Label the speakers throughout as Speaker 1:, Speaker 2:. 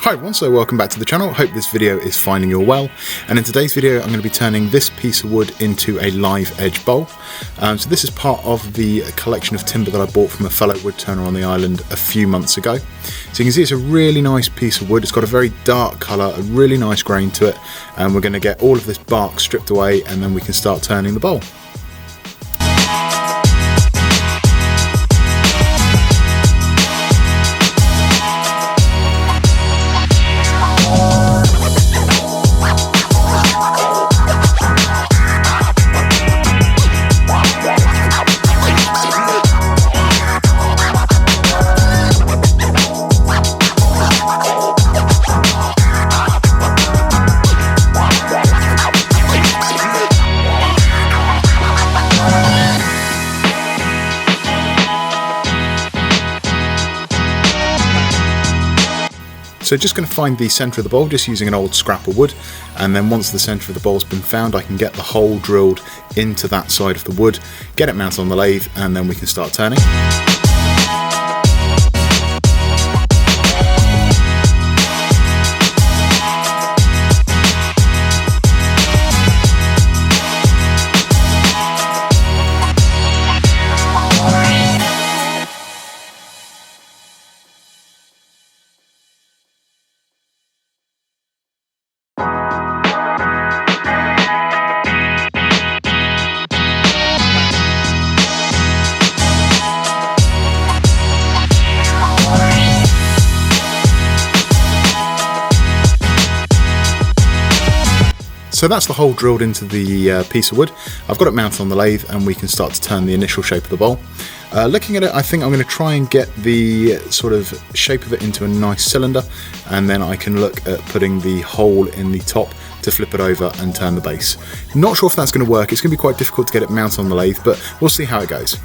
Speaker 1: Hi everyone, so welcome back to the channel. Hope this video is finding you well. And in today's video, I'm going to be turning this piece of wood into a live edge bowl. So this is part of the collection of timber that I bought from a fellow woodturner on the island a few months ago. So you can see it's a really nice piece of wood. It's got a very dark colour, a really nice grain to it. And we're going to get all of this bark stripped away and then we can start turning the bowl. So just going to find the centre of the bowl just using an old scrap of wood, and then once the centre of the bowl's been found I can get the hole drilled into that side of the wood, get it mounted on the lathe, and then we can start turning. So that's the hole drilled into the piece of wood. I've got it mounted on the lathe and we can start to turn the initial shape of the bowl. Looking at it, I think I'm going to try and get the sort of shape of it into a nice cylinder, and then I can look at putting the hole in the top to flip it over and turn the base. Not sure if that's going to work. It's going to be quite difficult to get it mounted on the lathe, but we'll see how it goes.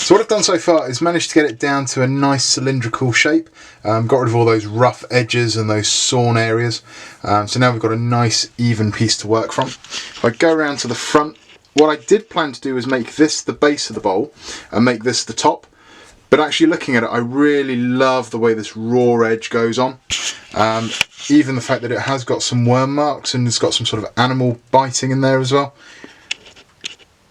Speaker 1: So what I've done so far is managed to get it down to a nice cylindrical shape. Got rid of all those rough edges and those sawn areas. So now we've got a nice even piece to work from. If I go around to the front, what I did plan to do is make this the base of the bowl and make this the top. But actually looking at it, I really love the way this raw edge goes on. Even the fact that it has got some worm marks and it's got some sort of animal biting in there as well.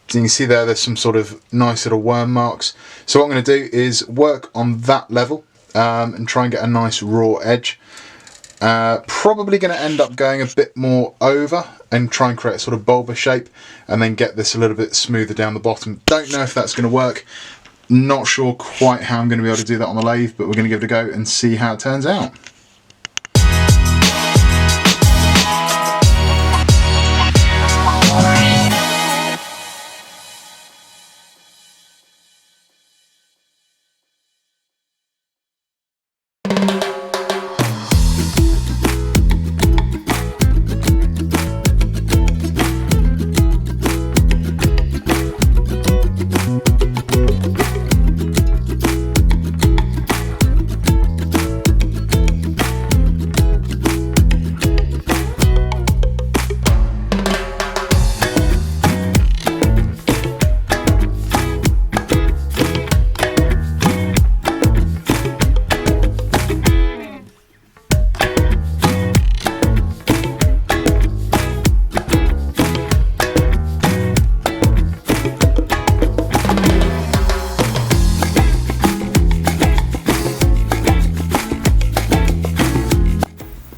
Speaker 1: So you can see there's some sort of nice little worm marks. So what I'm going to do is work on that level and try and get a nice raw edge. Probably going to end up going a bit more over and try and create a sort of bulbous shape, and then get this a little bit smoother down the bottom. Don't know if that's going to work. Not sure quite how I'm going to be able to do that on the lathe, but we're going to give it a go and see how it turns out.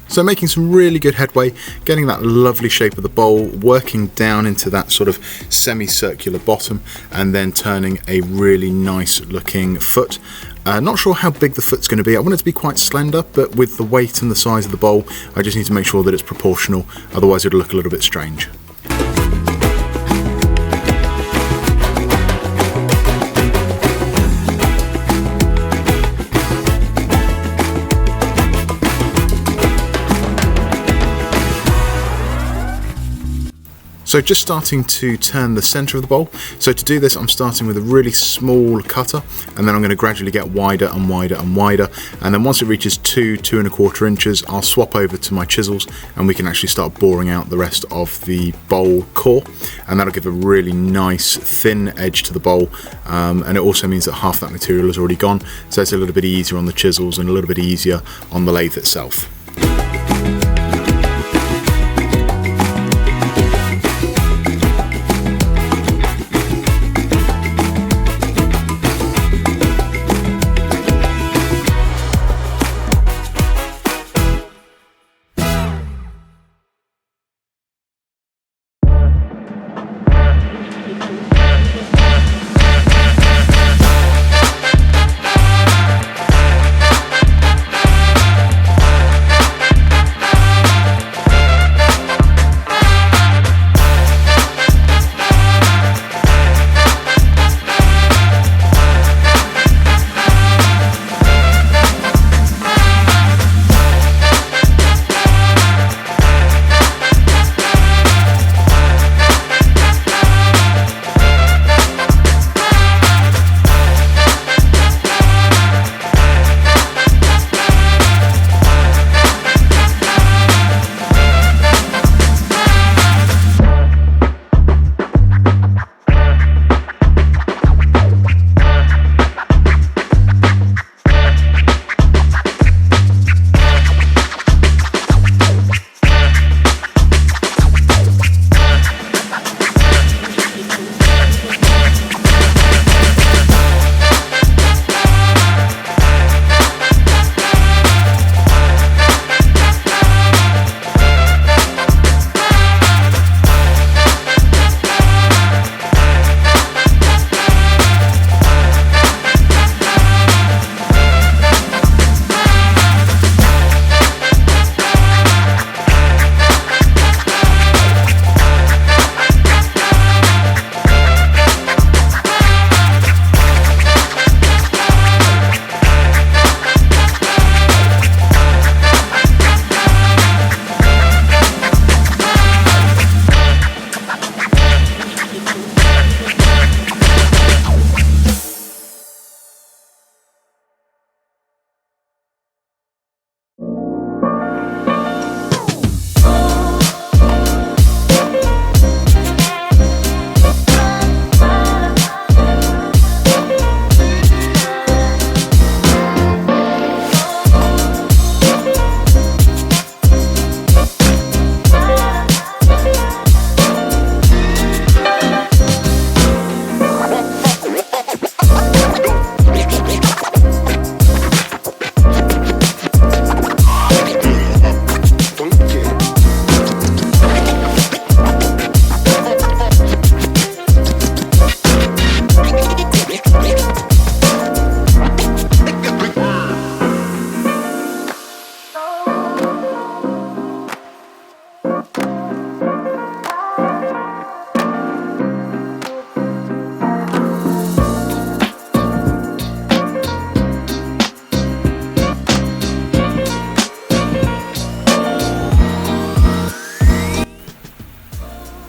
Speaker 1: So making some really good headway, getting that lovely shape of the bowl, working down into that sort of semicircular bottom, and then turning a really nice looking foot. Not sure how big the foot's going to be. I want it to be quite slender, but with the weight and the size of the bowl, I just need to make sure that it's proportional, otherwise it'll look a little bit strange. So just starting to turn the centre of the bowl. So to do this, I'm starting with a really small cutter, and then I'm going to gradually get wider and wider and wider. And then once it reaches 2.25 inches, I'll swap over to my chisels and we can actually start boring out the rest of the bowl core. And that'll give a really nice thin edge to the bowl. And it also means that half that material is already gone. So it's a little bit easier on the chisels and a little bit easier on the lathe itself.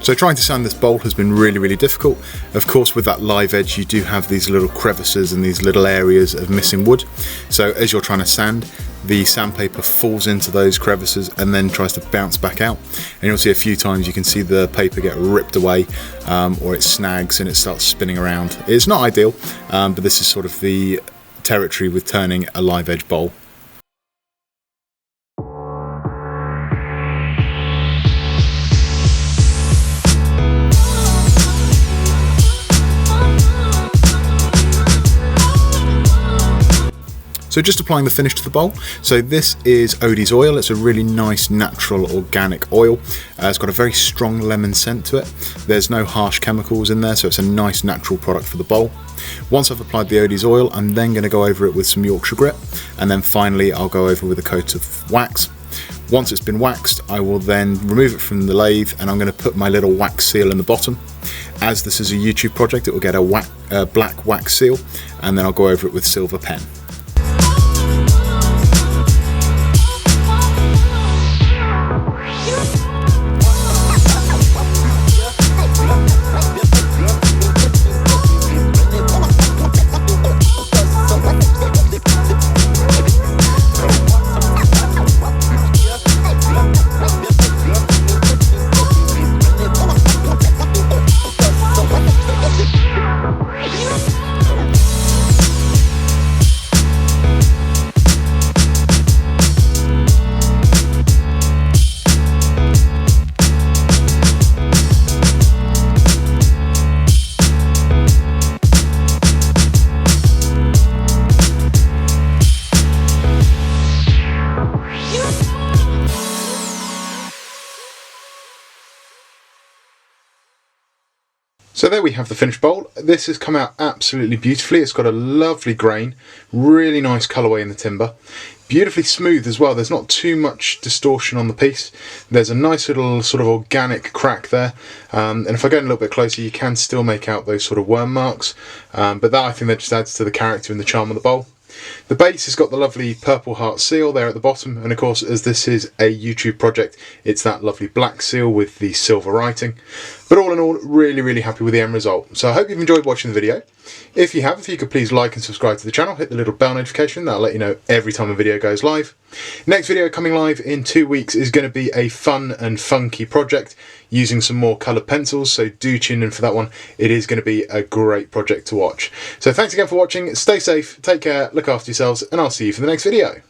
Speaker 1: So trying to sand this bowl has been really difficult. Of course, with that live edge you do have these little crevices and these little areas of missing wood. So as you're trying to sand, the sandpaper falls into those crevices and then tries to bounce back out. And you'll see a few times you can see the paper get ripped away, or it snags and it starts spinning around. It's not ideal, but this is sort of the territory with turning a live edge bowl.
Speaker 2: So just applying the finish to the bowl. So this is Odie's oil. It's a really nice natural organic oil. It's got a very strong lemon scent to it. There's no harsh chemicals in there, so it's a nice natural product for the bowl. Once I've applied the Odie's oil, I'm then going to go over it with some Yorkshire grit, and then finally I'll go over with a coat of wax. Once it's been waxed, I will then remove it from the lathe, and I'm going to put my little wax seal in the bottom. As this is a YouTube project, it will get a black wax seal, and then I'll go over it with silver pen.
Speaker 1: So there we have the finished bowl. This has come out absolutely beautifully. It's got a lovely grain, really nice colourway in the timber, beautifully smooth as well. There's not too much distortion on the piece. There's a nice little sort of organic crack there, and if I go in a little bit closer you can still make out those sort of worm marks, but that I think that just adds to the character and the charm of the bowl. The base has got the lovely Purpleheart seal there at the bottom, and of course, as this is a YouTube project, it's that lovely black seal with the silver writing. But all in all, really happy with the end result. So I hope you've enjoyed watching the video. If you have, if you could please like and subscribe to the channel, hit the little bell notification, that'll let you know every time a video goes live. Next video coming live in 2 weeks is going to be a fun and funky project using some more coloured pencils, so do tune in for that one. It is going to be a great project to watch. So thanks again for watching, stay safe, take care, look after yourselves, and I'll see you for the next video.